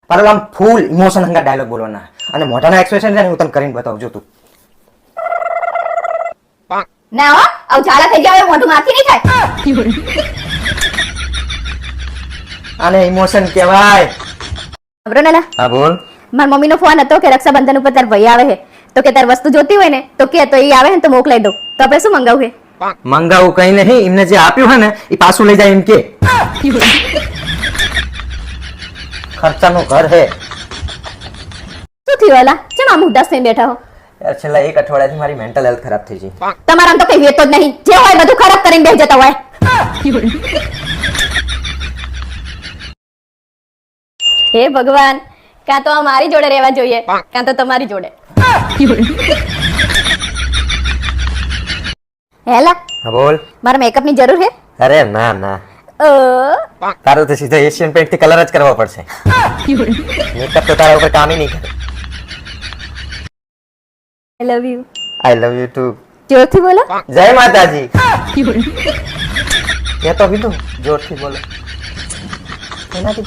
પર આમ ફૂલ emotion હંગા dialog બોલવાના અને મોઢાના એક્સપ્રેશન છે ને હું તને કરીને બતાવજો તું. ના હો આવ ઝાડા થઈ જાય મોઢું માથી નહીં થાય. આને ઇમોશન કહેવાય. અબ્રોનેલા હા બોલ. માર મમ્મીનો ફોન હતો કે રક્ષાબંધન ઉપર તાર ભાઈ આવે છે તો કે તાર વસ્તુ જોતી હોય ને તો કે તો એ આવે ને તો મોકલાઈ દઉં તો આપણે શું મંગાવું છે? મંગાવું કઈ નહીં, એમને જે આપ્યું હે ને એ પાછું લઈ જાય એમ કે. ખર્ચાનું ઘર હે. શું થયું એલા કેમ આમ ઉદાસ થઈને બેઠા હો? યાર છેલ્લા એક અઠવાડિયાથી મારી મેન્ટલ હેલ્થ ખરાબ થઈ ગઈ. તમારા આમ તો કઈ વેતો જ નહીં, જે હોય બધું ખરાબ કરીને બેસી જતા હોય. હે ભગવાન, કાં તો આ મારી જોડે રહેવા જોઈએ કાં તો તમારી જોડે. હેલા હા બોલ. મારા મેકઅપ ની જરૂર છે? અરે ના ના, તારું તો સીધા એશિયન પેન્ટ થી કલર જ કરવો પડશે. મેકઅપ તો તારા ઉપર કામ નહીં કરે. I love you. I love you too. જોરથી બોલો. જય માતાજી. કે તો કીધું જોરથી બોલો. એનાથી